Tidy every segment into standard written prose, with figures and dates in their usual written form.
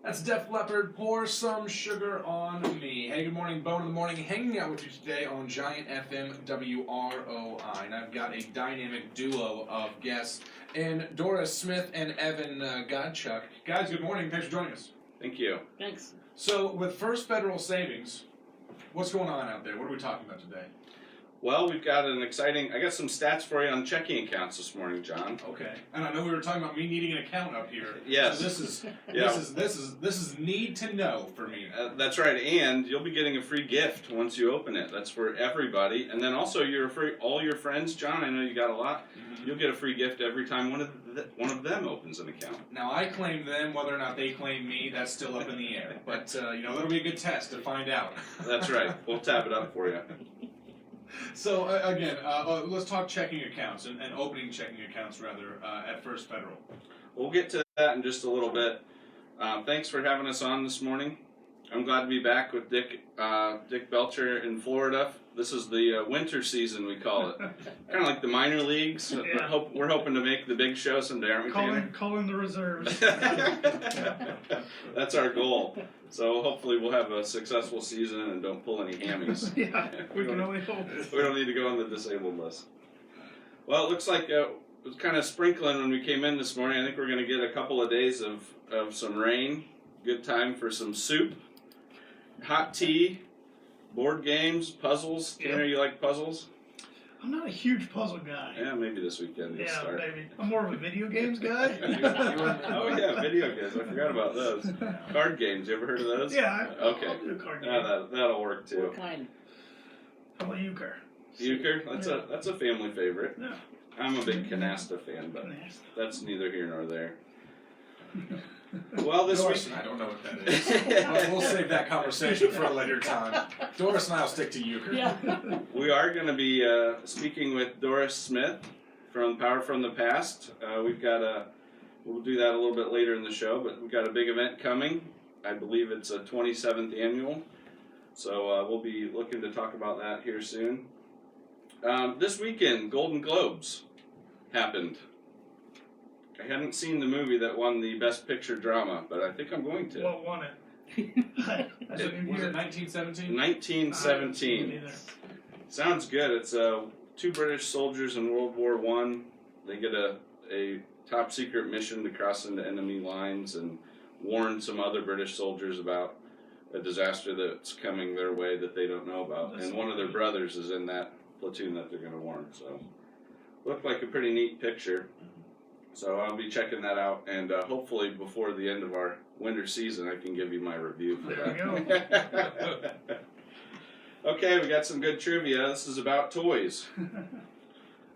That's Def Leppard, Pour Some Sugar on Me. Hey, good morning, Bone in the Morning, hanging out with you today on Giant FM WROI. And I've got a dynamic duo of guests in Doris Smith and Evan Godchuck. Guys, good morning. Thanks for joining us. Thank you. Thanks. So, with First Federal Savings, what's going on out there? What are we talking about today? Well, we've got I got some stats for you on checking accounts this morning, John. Okay. And I know we were talking about me needing an account up here. Yes. So this is need to know for me. That's right, and you'll be getting a free gift once you open it. That's for everybody, and then also all your friends, John. I know you got a lot. Mm-hmm. You'll get a free gift every time one of them opens an account. Now I claim them, whether or not they claim me, that's still up in the air. But that'll be a good test to find out. That's right. We'll tab it up for you. So, again, let's talk checking accounts and opening checking accounts, rather, at First Federal. We'll get to that in just a little bit. Thanks for having us on this morning. I'm glad to be back with Dick Belcher in Florida. This is the winter season, we call it. Kind of like the minor leagues. Yeah. We're hoping to make the big show someday, aren't we, Tanner? Calling the reserves. That's our goal. So hopefully we'll have a successful season and don't pull any hammies. Yeah, we can only hope. We don't need to go on the disabled list. Well, it looks like it was kind of sprinkling when we came in this morning. I think we're going to get a couple of days of some rain. Good time for some soup, hot tea, board games, puzzles. Tanner, you like puzzles? I'm not a huge puzzle guy. Yeah, maybe this weekend you'll start. Maybe. I'm more of a video games guy. Oh yeah, video games. I forgot about those. Card games. You ever heard of those? Yeah. Okay. I'll do a card game. That'll work too. What kind? How about euchre? Euchre? That's a family favorite. Yeah. I'm a big canasta fan, but that's neither here nor there. Well, this Doris week... and I don't know what that is. We'll save that conversation for a later time. Doris and I will stick to euchre. Yeah. We are going to be speaking with Doris Smith from Power from the Past. We'll do that a little bit later in the show, but we've got a big event coming. I believe it's a 27th annual. So we'll be looking to talk about that here soon. This weekend, Golden Globes happened. I hadn't seen the movie that won the Best Picture Drama, but I think I'm going to. What won it? Was it 1917? 1917. Sounds good. It's two British soldiers in World War I. They get a top secret mission to cross into enemy lines and warn some other British soldiers about a disaster that's coming their way that they don't know about. And one of their brothers is in that platoon that they're going to warn. So, looked like a pretty neat picture. So I'll be checking that out, and hopefully before the end of our winter season, I can give you my review for that. There we go. Okay, we got some good trivia. This is about toys.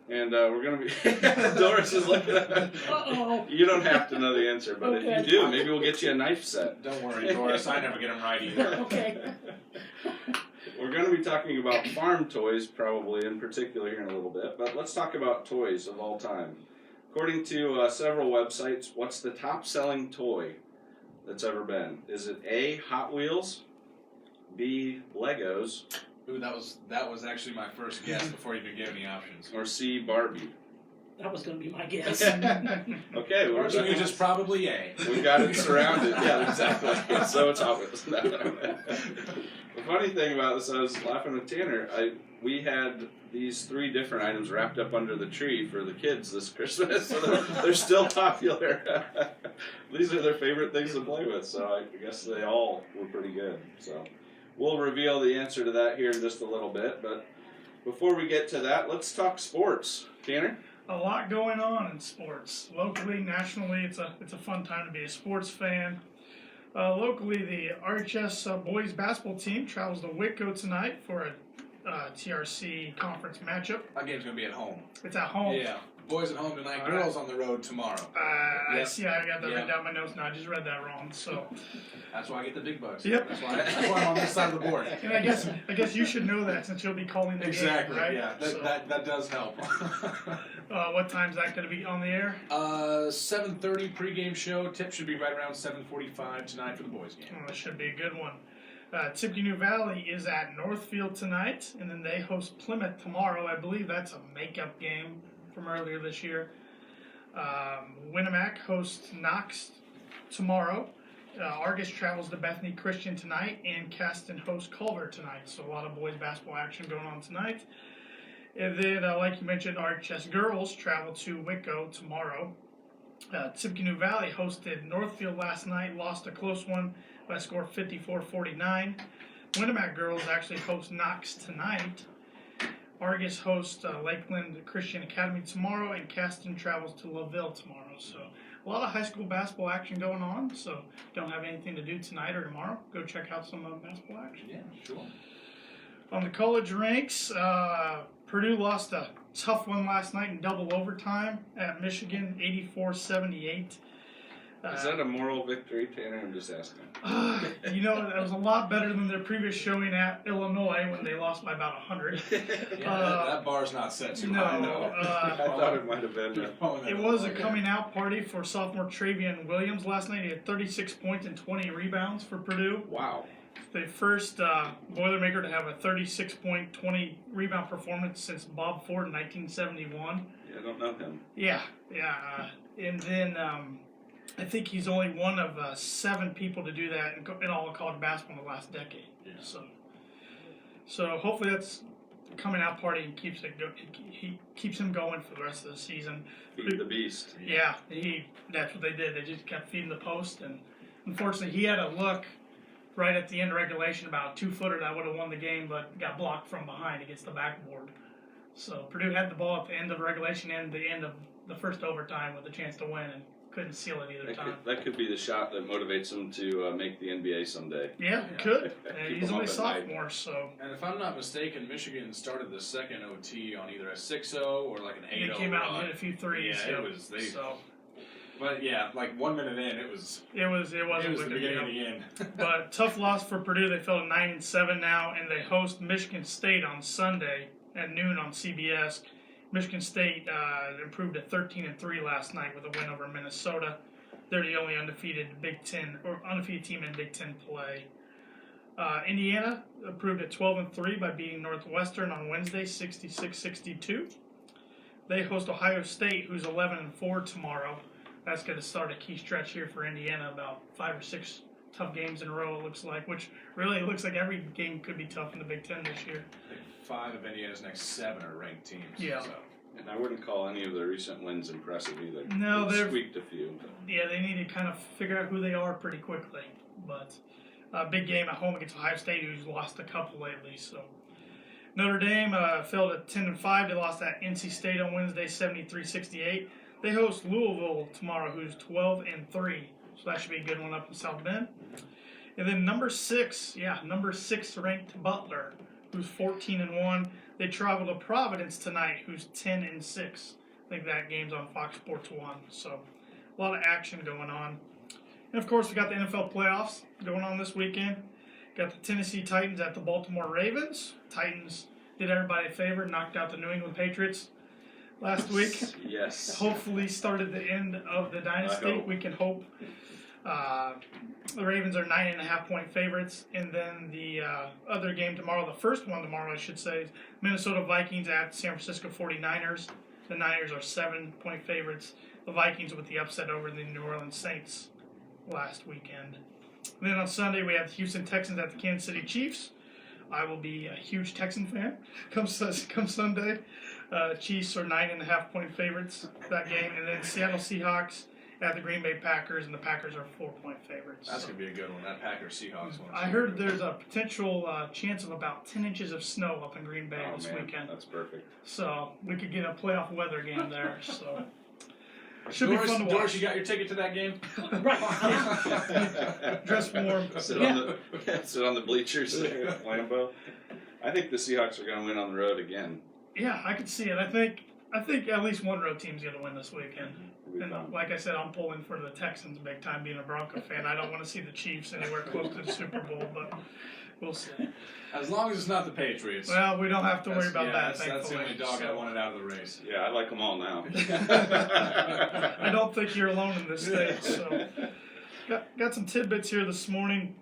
And we're going to be... Doris is looking at me. Uh-oh. You don't have to know the answer, but Okay. if you do, maybe we'll get you a knife set. Don't worry, Doris. I never get them right either. Okay. We're going to be talking about farm toys, probably, in particular, here in a little bit. But let's talk about toys of all time. According to several websites, what's the top-selling toy that's ever been? Is it A, Hot Wheels, B, Legos, Ooh, that was actually my first guess before you even gave any options. or C, Barbie? That was going to be my guess. Okay, Or so you just probably A. we got it surrounded. Yeah, exactly. So it's Hot Wheels. The funny thing about this, I was laughing with Tanner. We had these 3 different items wrapped up under the tree for the kids this Christmas, so they're still popular. These are their favorite things to play with, so I guess they all were pretty good. So we'll reveal the answer to that here in just a little bit, but before we get to that, let's talk sports. Tanner? A lot going on in sports. Locally, nationally, it's a fun time to be a sports fan. Locally, the RHS boys basketball team travels to Whitco tonight for a TRC conference matchup. That game's going to be at home. It's at home. Yeah. Boys at home tonight, girls on the road tomorrow. I see. I got that written down in my notes now. I just read that wrong. So that's why I get the big bucks. Yep. That's why I'm on this side of the board. And I guess you should know that since you'll be calling the Exactly. game, right? Yeah. That does help. What time's that going to be on the air? 7:30 pregame show. Tip should be right around 7:45 tonight for the boys game. That should be a good one. Tippecanoe Valley is at Northfield tonight, and then they host Plymouth tomorrow. I believe that's a makeup game from earlier this year. Winnemac hosts Knox tomorrow, Argus travels to Bethany Christian tonight, and Caston hosts Culver tonight. So a lot of boys basketball action going on tonight. And then, like you mentioned, RHS girls travel to Whitko tomorrow. Tippecanoe Valley hosted Northfield last night, lost a close one by a score of 54-49. Winnemac girls actually host Knox tonight. Argus hosts Lakeland Christian Academy tomorrow, and Caston travels to LaVille tomorrow. So a lot of high school basketball action going on. So don't have anything to do tonight or tomorrow, go check out some basketball action. Yeah, sure. On the college ranks, Purdue lost a tough one last night in double overtime at Michigan, 84-78. Is that a moral victory, Tanner? I'm just asking. That was a lot better than their previous showing at Illinois when they lost by about 100. Yeah, that bar's not set too high. No. I thought it might have been. It was a coming out party for sophomore Travian Williams last night. He had 36 points and 20 rebounds for Purdue. Wow. The first Boilermaker to have a 36-point, 20 rebound performance since Bob Ford in 1971. Yeah, I don't know him. Yeah. And then I think he's only one of 7 people to do that in all of college basketball in the last decade. Yeah. So hopefully that's a coming out party and keeps him going for the rest of the season. Feed the beast. Yeah, that's what they did. They just kept feeding the post, and unfortunately he had a look right at the end of regulation, about a 2-footer that would have won the game, but got blocked from behind against the backboard. So Purdue had the ball at the end of regulation and the end of the first overtime with a chance to win, and couldn't seal it either time. That could be the shot that motivates him to make the NBA someday. Yeah, it could. Keep He's him only up at sophomore, so. And if I'm not mistaken, Michigan started the second OT on either a 6-0 or like an 8-0 They came out run. and hit a few threes. Yeah, it was. So But yeah, like 1 minute in, it was the the beginning of the end. But tough loss for Purdue. They fell to 9-7 now, and they host Michigan State on Sunday at noon on CBS. Michigan State improved to 13-3 last night with a win over Minnesota. They're the only undefeated team in Big Ten play. Indiana improved at 12-3 by beating Northwestern on Wednesday, 66-62. They host Ohio State, who's 11-4 tomorrow. That's going to start a key stretch here for Indiana, about 5 or 6 tough games in a row, it looks like, which really looks like every game could be tough in the Big Ten this year. I think 5 of Indiana's next 7 are ranked teams. Yeah. So. And I wouldn't call any of the recent wins impressive either. No, They've they're squeaked a few. Yeah, they need to kind of figure out who they are pretty quickly. But big game at home against Ohio State, who's lost a couple lately. So Notre Dame fell to 10-5. They lost at NC State on Wednesday, 73-68. They host Louisville tomorrow, who's 12-3. So that should be a good one up in South Bend. And then number 6 ranked Butler, who's 14-1. They travel to Providence tonight, who's 10-6. I think that game's on Fox Sports 1. So a lot of action going on. And of course, we got the NFL playoffs going on this weekend. Got the Tennessee Titans at the Baltimore Ravens. Titans did everybody a favor, knocked out the New England Patriots last week. Yes. Hopefully started the end of the dynasty. We can hope. The Ravens are 9.5-point favorites, and then the other game tomorrow, the first one tomorrow, I should say, is Minnesota Vikings at San Francisco 49ers. The Niners are 7-point favorites. The Vikings with the upset over the New Orleans Saints last weekend. And then on Sunday, we have the Houston Texans at the Kansas City Chiefs. I will be a huge Texan fan come Sunday. Chiefs are 9.5-point favorites that game, and then Seattle Seahawks at the Green Bay Packers, and the Packers are 4-point favorites. That's going to be a good one, that Packers-Seahawks one. I heard there's a potential chance of about 10 inches of snow up in Green Bay this weekend. That's perfect. So we could get a playoff weather game there. So should be fun to watch. Doris, you got your ticket to that game? Right. Dress warm. Sit on the bleachers there at Lambeau. I think the Seahawks are going to win on the road again. Yeah, I could see it. I think at least one road team's going to win this weekend. And like I said, I'm pulling for the Texans big time, being a Bronco fan. I don't want to see the Chiefs anywhere close to the Super Bowl, but we'll see. As long as it's not the Patriots. Well, we don't have to worry about that, thankfully. That's the only dog I wanted out of the race. Yeah, I like them all now. I don't think you're alone in this state. So, got some tidbits here this morning.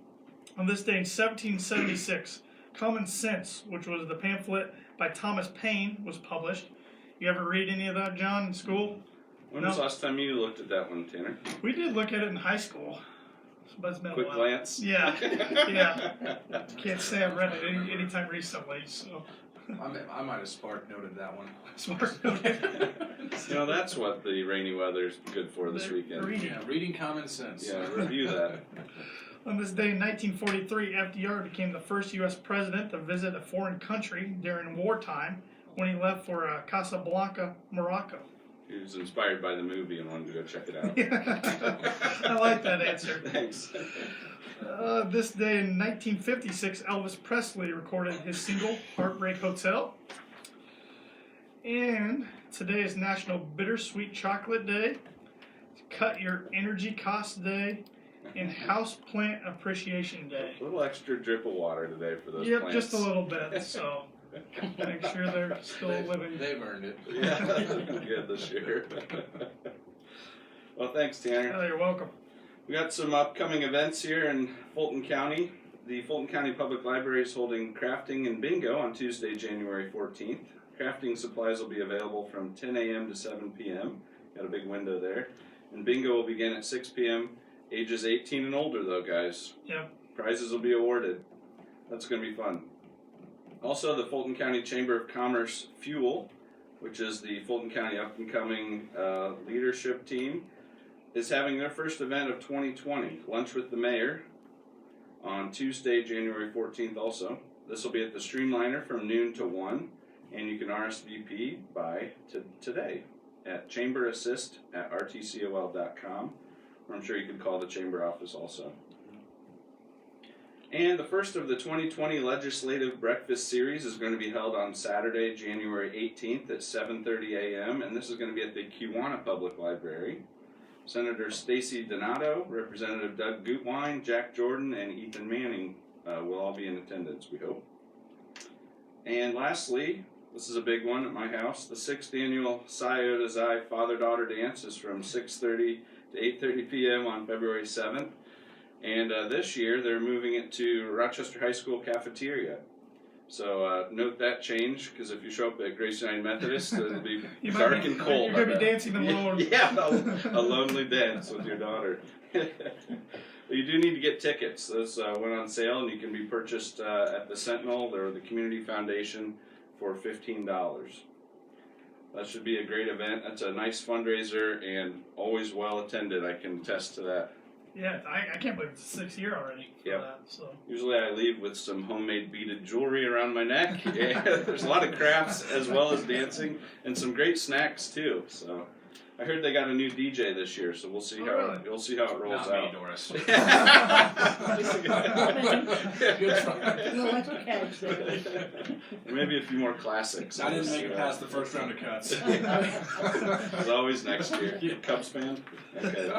On this day in 1776, Common Sense, which was the pamphlet by Thomas Paine, was published. You ever read any of that, John, in school? When was the last time you looked at that one, Tanner? We did look at it in high school. but it's been a Quick while. glance. Yeah, yeah. Can't say I've read it anytime recently. So I might have spark noted that one. smart. That's what the rainy weather's good for this weekend. Reading. Yeah, reading common sense. Yeah, review that. On this day in 1943, FDR became the first U.S. president to visit a foreign country during wartime when he left for Casablanca, Morocco. He was inspired by the movie and wanted to go check it out. I like that answer. Thanks. This day in 1956, Elvis Presley recorded his single Heartbreak Hotel. And today is National Bittersweet Chocolate Day, Cut Your Energy Costs Day, and House Plant Appreciation Day. A little extra drip of water today for those Yep, plants. just a little bit, so make sure they're still living. They've earned it. Yeah, good this year. Well, thanks, Tanner. Oh, you're welcome. We got some upcoming events here in Fulton County. The Fulton County Public Library is holding crafting and bingo on Tuesday, January 14th. Crafting supplies will be available from 10 a.m. to 7 p.m. Got a big window there. And bingo will begin at 6 p.m. Ages 18 and older, though, guys. Yeah. Prizes will be awarded. That's going to be fun. Also, the Fulton County Chamber of Commerce Fuel, which is the Fulton County up-and-coming leadership team, is having their first event of 2020, Lunch with the Mayor, on Tuesday, January 14th also. This will be at the Streamliner from noon to 1, and you can RSVP by today at chamberassist@rtcol.com, or I'm sure you could call the chamber office also. And the first of the 2020 Legislative Breakfast Series is going to be held on Saturday, January 18th at 7:30 a.m., and this is going to be at the Kewanna Public Library. Senator Stacy Donato, Representative Doug Gutwein, Jack Jordan, and Ethan Manning will all be in attendance, we hope. And lastly, this is a big one at my house, the 6th annual Psi Iota Xi Father-Daughter Dance is from 6:30 to 8:30 p.m. on February 7th. And this year, they're moving it to Rochester High School cafeteria. So note that change, because if you show up at Grace United Methodist, it'll be dark and cold. You're going to be dancing alone. Yeah, a lonely dance with your daughter. You do need to get tickets. Those went on sale, and you can be purchased at the Sentinel or the Community Foundation for $15. That should be a great event. That's a nice fundraiser and always well attended. I can attest to that. Yeah, I can't believe it's the 6th year already for Yep. that. So. Usually I leave with some homemade beaded jewelry around my neck. Yeah, there's a lot of crafts as well as dancing and some great snacks too. So I heard they got a new DJ this year, so we'll see it rolls Not out. me, Doris. Good luck, catch there. Maybe a few more classics. I didn't make it past the first round of cuts. As always next year. Cubs fan? Okay.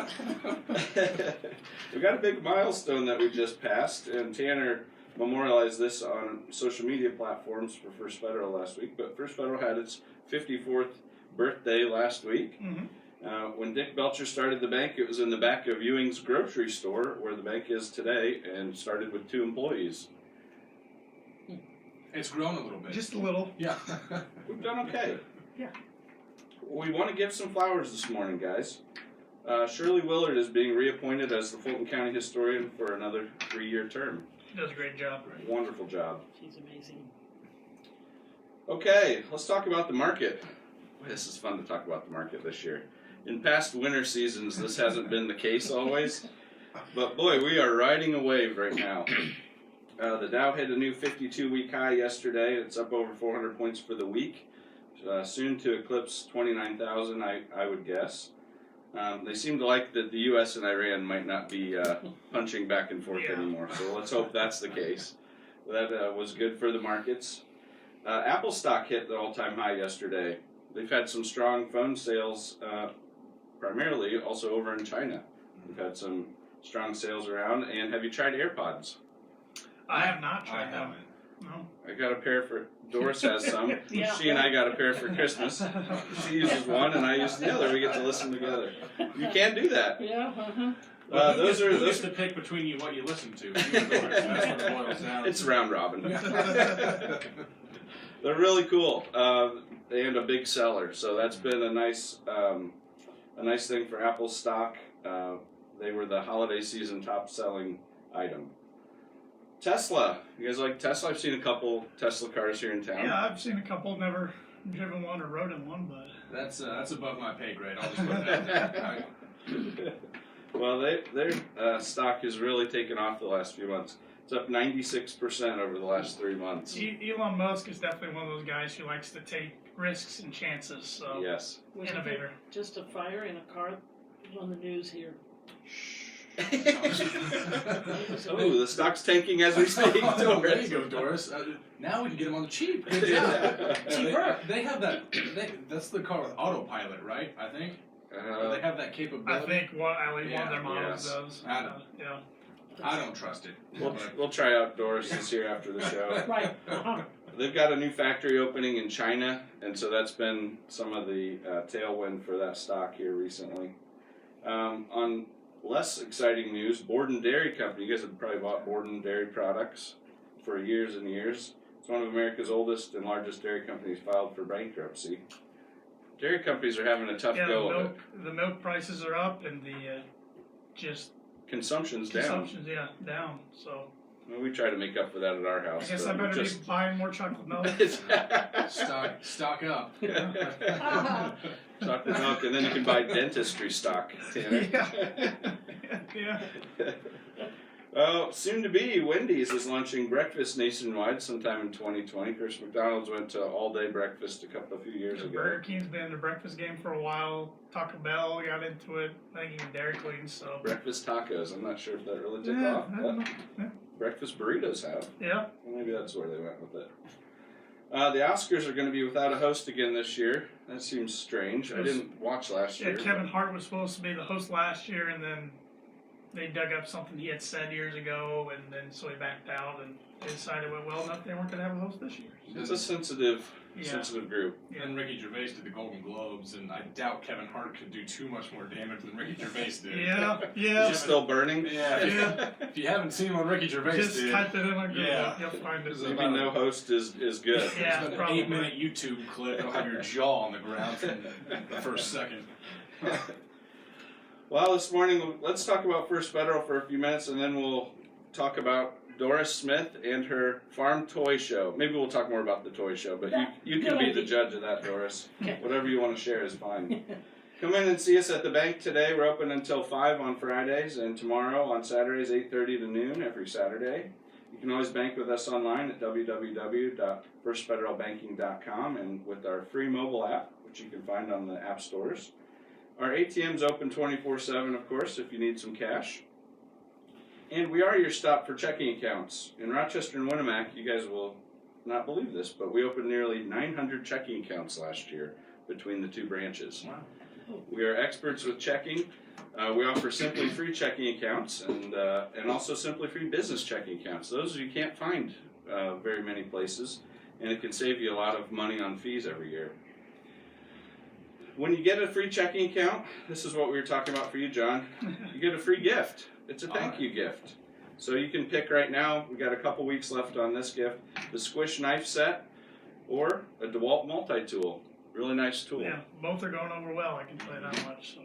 We got a big milestone that we just passed, and Tanner memorialized this on social media platforms for First Federal last week, but First Federal had its 54th birthday last week. Mm-hmm. When Dick Belcher started the bank, it was in the back of Ewing's grocery store, where the bank is today, and started with 2 employees. It's grown a little bit. Just a little. Yeah. We've done okay. Yeah. We want to give some flowers this morning, guys. Shirley Willard is being reappointed as the Fulton County Historian for another 3-year term. She does a great job. Wonderful job. She's amazing. Okay, let's talk about the market. Boy, this is fun to talk about the market this year. In past winter seasons, this hasn't been the case always, but boy, we are riding a wave right now. The Dow hit a new 52-week high yesterday. It's up over 400 points for the week, soon to eclipse 29,000, I would guess. They seem to like that the U.S. and Iran might not be punching back and forth anymore, so let's hope that's the case. That was good for the markets. Apple stock hit the all-time high yesterday. They've had some strong phone sales, primarily also over in China. We've had some strong sales around. And have you tried AirPods? I have not tried I them. haven't. No. I got a pair for Doris has some. Yeah. She and I got a pair for Christmas. She uses one and I use the other. We get to listen together. You can do that. Yeah, uh-huh. Who gets to pick between you what you listen to? You and Doris. That's what it boils down to. It's round robin. They're really cool. And a big seller. So that's been a nice thing for Apple stock. they were the holiday season top selling item. Tesla. You guys like Tesla? I've seen a couple Tesla cars here in town. Yeah, I've seen a couple. Never driven one or rode in one, but That's above my pay grade. I'll just put it out there. Well, their stock has really taken off the last few months. It's up 96% over the last 3 months. Elon Musk is definitely one of those guys who likes to take risks and chances. So Yes. Was it innovator. just a fire in a car on the news here? Oh, the stock's tanking as we speak. There you go, Doris. Now we can get them on the cheap. Good job. Cheaper. They have that. That's the car with autopilot, right? I think. Or they have that I capability. think one of their models yes. does. I don't- Yeah. I don't trust it. We'll try out Doris this year after the show. Right. Uh-huh. They've got a new factory opening in China, and so that's been some of the tailwind for that stock here recently. On less exciting news, Borden Dairy Company. You guys have probably bought Borden Dairy products for years and years. It's one of America's oldest and largest dairy companies filed for bankruptcy. Dairy companies are having a tough Yeah, go of it. the milk prices are up and the just Consumption's down. consumption's down. So Well, we try to make up for that at our I house. guess but I better just... be buying more chocolate milk. Stock up. Chocolate milk, and then you can buy dentistry stock, Tanner. Yeah. Well, soon to be, Wendy's is launching breakfast nationwide sometime in 2020. Of course, McDonald's went to all-day breakfast a few years ago. Burger King's been in the breakfast game for a while. Taco Bell got into it. I think even Dairy Queen. So Breakfast tacos. I'm not sure if that really took yeah, off. I don't But know. Yeah. breakfast burritos have. Yeah. Well, maybe that's where they went with it. The Oscars are going to be without a host again this year. That seems strange. I didn't watch last Yeah, year. Kevin Hart was supposed to be the host last year, and then they dug up something he had said years ago, and then so he backed out, and they decided, well enough, they weren't going to have a host this year. It's a sensitive Yeah. group. And Ricky Gervais did the Golden Globes, and I doubt Kevin Hart could do too much more damage than Ricky Gervais did. Yeah, Is yeah. it still burning? Yeah. Yeah. If you haven't seen what Ricky Gervais Just did, type it in on Google. Yeah. You'll find it. Maybe no host is good. Yeah, it's an probably. 8-minute YouTube clip. It'll have your jaw on the ground from the first second. Well, this morning, let's talk about First Federal for a few minutes, and then we'll talk about Doris Smith and her farm toy show. Maybe we'll talk more about the toy show, but you can be the judge of that, Doris. Okay. Whatever you want to share is fine. Come in and see us at the bank today. We're open until 5 on Fridays, and tomorrow on Saturdays, 8:30 to noon every Saturday. You can always bank with us online at www.firstfederalbanking.com and with our free mobile app, which you can find on the app stores. Our ATM's open 24/7, of course, if you need some cash. And we are your stop for checking accounts. In Rochester and Winnemac, you guys will not believe this, but we opened nearly 900 checking accounts last year between the two branches. Wow. We are experts with checking. We offer Simply Free checking accounts and also Simply Free business checking accounts. Those you can't find very many places, and it can save you a lot of money on fees every year. When you get a free checking account, this is what we were talking about for you, John. You get a free gift. It's a thank you gift. So you can pick right now. We got a couple weeks left on this gift: the Squish knife set or a DeWalt multi-tool. Really nice tool. Yeah, both are going over well, I can tell you that much.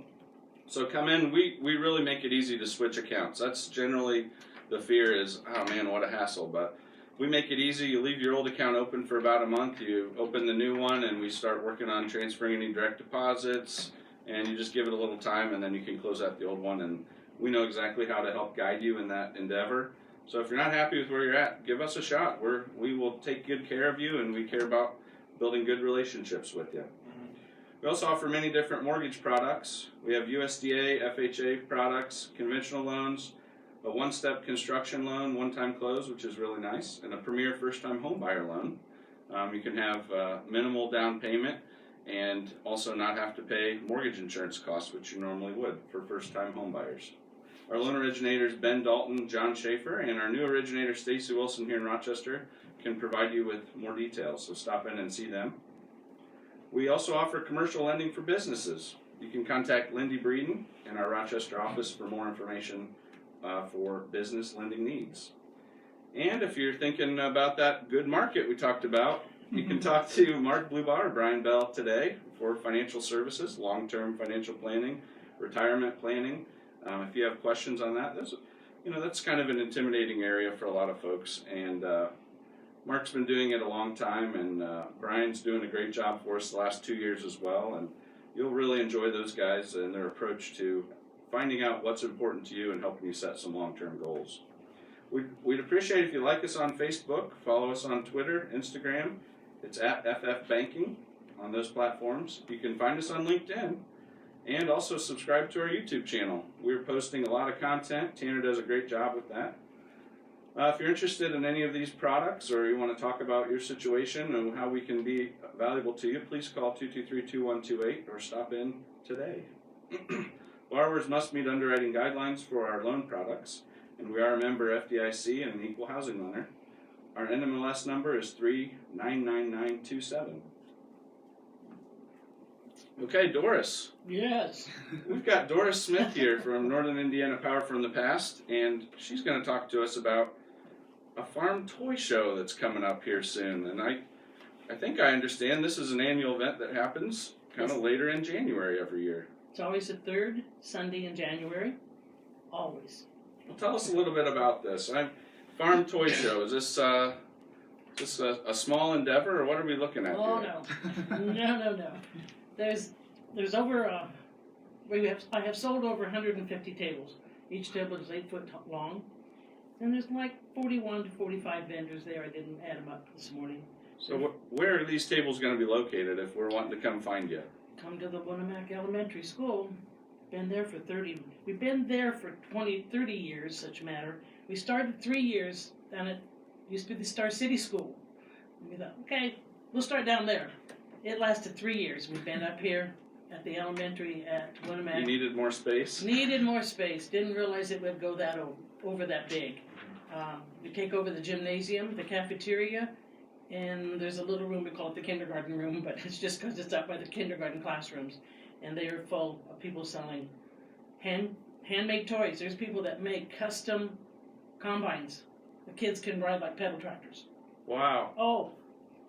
So come in. We really make it easy to switch accounts. That's generally the fear is, oh man, what a hassle. But we make it easy. You leave your old account open for about a month. You open the new one, and we start working on transferring any direct deposits. And you just give it a little time, and then you can close out the old one. And we know exactly how to help guide you in that endeavor. So if you're not happy with where you're at, give us a shot. We will take good care of you, and we care about building good relationships with you. We also offer many different mortgage products. We have USDA, FHA products, conventional loans, a one-step construction loan, one-time close, which is really nice, and a premier first-time home buyer loan. You can have minimal down payment and also not have to pay mortgage insurance costs, which you normally would for first-time home buyers. Our loan originators, Ben Dalton, John Schaefer, and our new originator, Stacy Wilson here in Rochester, can provide you with more details, so stop in and see them. We also offer commercial lending for businesses. You can contact Lindy Breeden in our Rochester office for more information for business lending needs. And if you're thinking about that good market we talked about, you can talk to Mark Blubaugh or Brian Bell today for financial services, long-term financial planning, retirement planning, If you have questions on that, that's kind of an intimidating area for a lot of folks. And Mark's been doing it a long time, and Brian's doing a great job for us the last 2 years as well. And you'll really enjoy those guys and their approach to finding out what's important to you and helping you set some long-term goals. We'd appreciate if you like us on Facebook, follow us on Twitter, Instagram. It's at FF Banking on those platforms. You can find us on LinkedIn, and also subscribe to our YouTube channel. We're posting a lot of content. Tanner does a great job with that. If you're interested in any of these products, or you want to talk about your situation and how we can be valuable to you, please call 223-2128 or stop in today. Borrowers must meet underwriting guidelines for our loan products, and we are a member FDIC and an equal housing lender. Our NMLS number is 399927. Okay, Doris. Yes. We've got Doris Smith here from Northern Indiana Power from the Past, and she's going to talk to us about a farm toy show that's coming up here soon. And I think I understand this is an annual event that happens kind of later in January every year. It's always the third Sunday in January. Always. Well, tell us a little bit about this. Farm Toy Show. Is this a small endeavor, or what are we looking at Oh, here? no. There's over, I have sold over 150 tables. Each table is 8 foot long. And there's like 41 to 45 vendors there. I didn't add them up this morning. So where are these tables going to be located if we're wanting to come find you? Come to the Winnemac Elementary School. We've been there for 30 years, such a matter. We started 3 years down at, used to be the Star City School. And we thought, okay, we'll start down there. It lasted 3 years. We've been up here at the elementary at Winnemac. You needed more space? Needed more space. Didn't realize it would go that over that big. We take over the gymnasium, the cafeteria, and there's a little room, we call it the kindergarten room, but it's just because it's up by the kindergarten classrooms. And they are full of people selling handmade toys. There's people that make custom combines. The kids can ride like pedal tractors. Wow. Oh.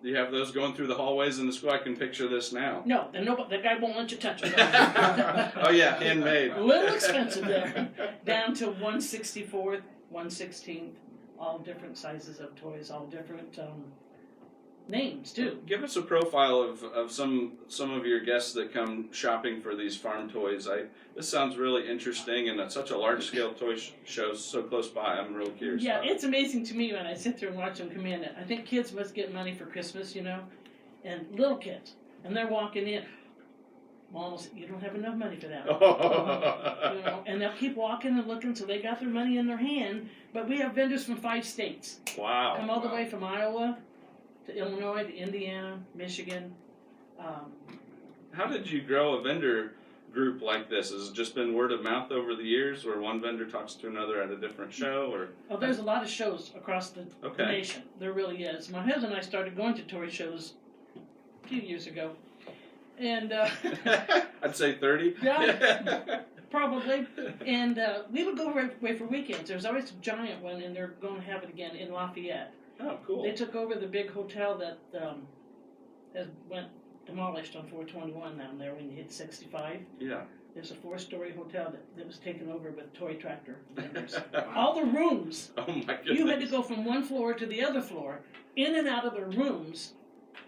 Do you have those going through the hallways in the school? I can picture this now. No, the guy won't let you touch it. Oh yeah, handmade. A little expensive there. Down to 1/64th, 1/16th, all different sizes of toys, all different names too. Give us a profile of some of your guests that come shopping for these farm toys. This sounds really interesting, and it's such a large scale toy show so close by. I'm real curious. Yeah, it's amazing to me when I sit there and watch them come in. I think kids must get money for Christmas, and little kids, and they're walking in. Mom will say, "You don't have enough money for that." And they'll keep walking and looking, so they got their money in their hand. But we have vendors from 5 states. Wow. Come all the way from Iowa to Illinois to Indiana, Michigan. How did you grow a vendor group like this? Has it just been word of mouth over the years, where one vendor talks to another at a different show, or? Oh, there's a lot of shows across the nation. There really is. My husband and I started going to toy shows a few years ago. And I'd say 30. Yeah, probably. And we would go away for weekends. There's always a giant one, and they're going to have it again in Lafayette. Oh, cool. They took over the big hotel that went demolished on 421 down there when you hit 65. Yeah. There's a 4-story hotel that was taken over with toy tractor vendors. All the rooms. Oh my goodness. You had to go from one floor to the other floor, in and out of their rooms,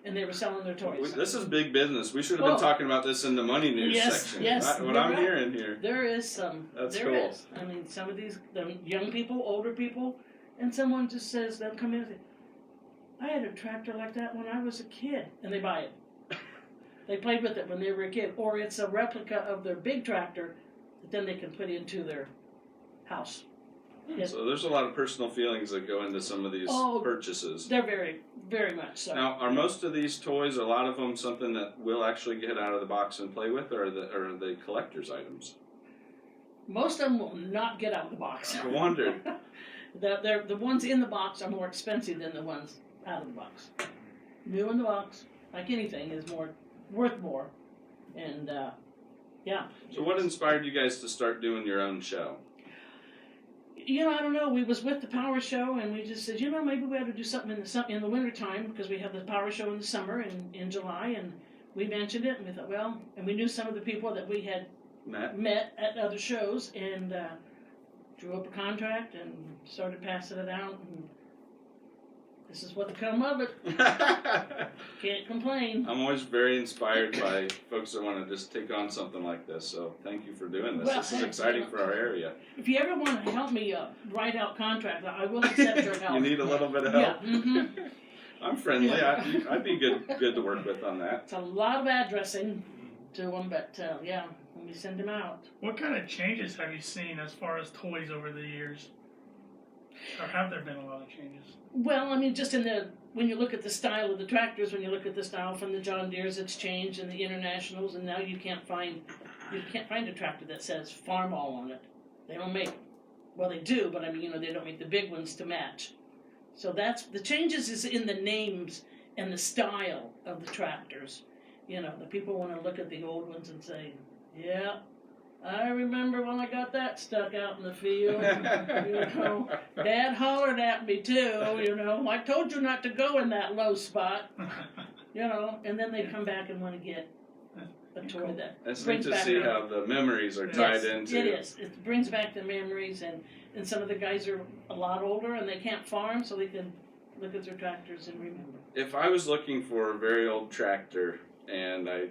and they were selling their toys. This is big business. We should have been talking about this in the money news section. Yes, what I'm hearing here. There is some. That's there cool. is. I mean, some of these young people, older people, and someone just says, they'll come in and say, "I had a tractor like that when I was a kid," and they buy it. They played with it when they were a kid, or it's a replica of their big tractor that then they can put into their house. So there's a lot of personal feelings that go into some of these purchases. They're very, very much so. Now, are most of these toys, a lot of them, something that we'll actually get out of the box and play with, or are they collector's items? Most of them will not get out of the box. I wondered. The ones in the box are more expensive than the ones out of the box. New in the box, like anything, is worth more. And, yeah. So what inspired you guys to start doing your own show? I don't know. We was with the Power Show, and we just said, maybe we ought to do something in the winter time, because we have the Power Show in the summer in July, and we mentioned it, and we thought, well, and we knew some of the people that we had met at other shows and drew up a contract and started passing it out. And this is what come of it. Can't complain. I'm always very inspired by folks that want to just take on something like this. So thank you for doing this. Well, This is exciting for our area. If you ever want to help me write out contracts, I will accept your help. You need a little bit of help. Yeah. Mm-hmm. I'm friendly. Yeah. I'd be good to work with on that. It's a lot of addressing to them, but yeah, when we send them out. What kind of changes have you seen as far as toys over the years? Or have there been a lot of changes? Well, I mean, just when you look at the style of the tractors, when you look at the style from the John Deere's, it's changed, and the Internationals, and now you can't find a tractor that says Farm All on it. They don't make, well, they do, but I mean, they don't make the big ones to match. So that's the changes is in the names and the style of the tractors. The people want to look at the old ones and say, yeah, I remember when I got that stuck out in the field. Dad hollered at me too, I told you not to go in that low spot. And then they come back and want to get a toy that It's neat brings to back see their- how the memories are tied into. It is. It brings back the memories, and some of the guys are a lot older and they can't farm, so they can look at their tractors and remember. If I was looking for a very old tractor and I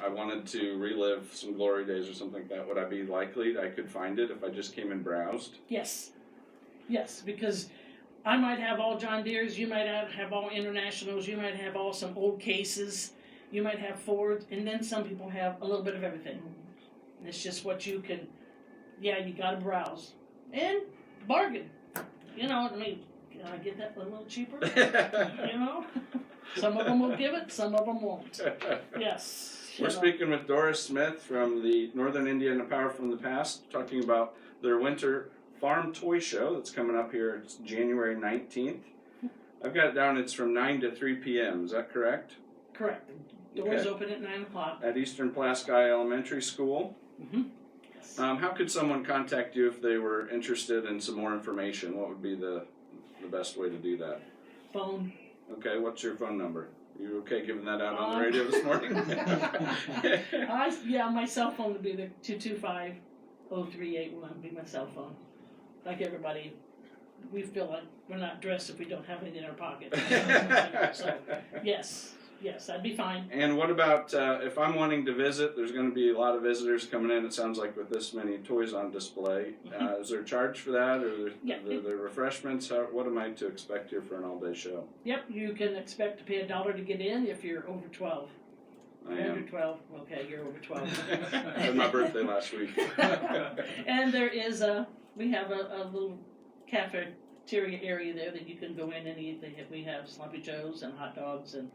wanted to relive some glory days or something like that, would I be likely I could find it if I just came and browsed? Yes, because I might have all John Deere's, you might have all Internationals, you might have all some old cases, you might have Fords, and then some people have a little bit of everything. And it's just what you can, you gotta browse. And bargain. Can I get that a little cheaper? Some of them will give it, some of them won't. Yes. We're speaking with Doris Smith from the Northern Indiana Power from the Past, talking about their winter farm toy show that's coming up here. It's January 19th. I've got it down, it's from 9 to 3 p.m. Is that correct? Correct. Doors open at 9 o'clock. At Eastern Pulaski Elementary School. Mm-hmm. Yes. How could someone contact you if they were interested in some more information? What would be the best way to do that? Phone. Okay, what's your phone number? You okay giving that out on the radio this morning? My cell phone would be the 225-0381 would be my cell phone. Like everybody, we feel like we're not dressed if we don't have anything in our pocket. So, yes, I'd be fine. And what about if I'm wanting to visit? There's going to be a lot of visitors coming in, it sounds like, with this many toys on display. Is there a charge for that, or the refreshments? What am I to expect here for an all-day show? Yep, you can expect to pay $1 to get in if you're over 12. I am. Under 12, okay, you're over 12. I had my birthday last week. And there is we have a little cafeteria area there that you can go in and eat. We have Sloppy Joes and hot dogs and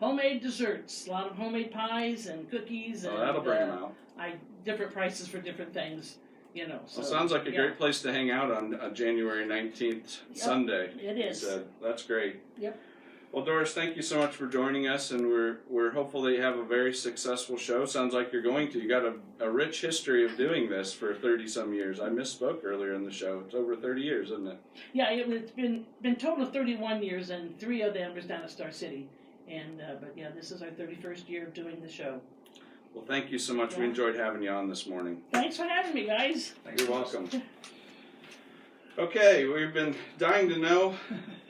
homemade desserts, a lot of homemade pies and cookies. And That'll bring them out. Different prices for different things, So, Well, sounds like a great place to hang out on January 19th, Sunday. It is. That's great. Yep. Well, Doris, thank you so much for joining us, and we're hopeful that you have a very successful show. Sounds like you're going to. You got a rich history of doing this for 30-some years. I misspoke earlier in the show. It's over 30 years, isn't it? Yeah, it's been total of 31 years, and 3 of them was down at Star City. And but this is our 31st year of doing the show. Well, thank you so much. We enjoyed having you on this morning. Thanks for having me, guys. You're welcome. Okay, we've been dying to know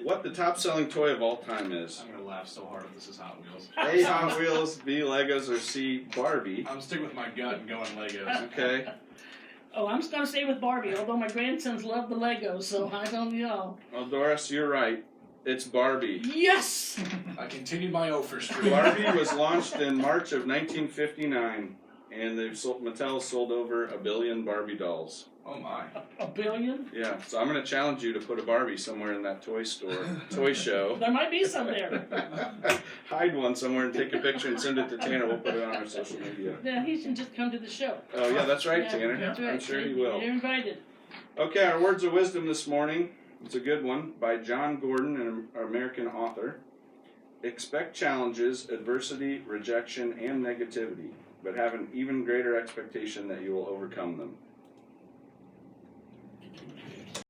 what the top-selling toy of all time is. I'm going to laugh so hard if this is Hot Wheels. A, Hot Wheels, B, Legos, or C, Barbie. I'm sticking with my gut and going Legos. Okay. Oh, I'm just going to stay with Barbie, although my grandsons love the Legos, so I don't know. Well, Doris, you're right. It's Barbie. Yes! I continued my Ophir streak. Barbie was launched in March of 1959, and Mattel sold over 1 billion Barbie dolls. Oh my. A billion? Yeah, so I'm going to challenge you to put a Barbie somewhere in that toy show. There might be some there. Hide one somewhere and take a picture and send it to Tanner. We'll put it on our social media. Yeah, he should just come to the show. Oh, yeah, that's right, Tanner. That's right. I'm sure he will. You're invited. Okay, our words of wisdom this morning. It's a good one by John Gordon, an American author. Expect challenges, adversity, rejection, and negativity, but have an even greater expectation that you will overcome them.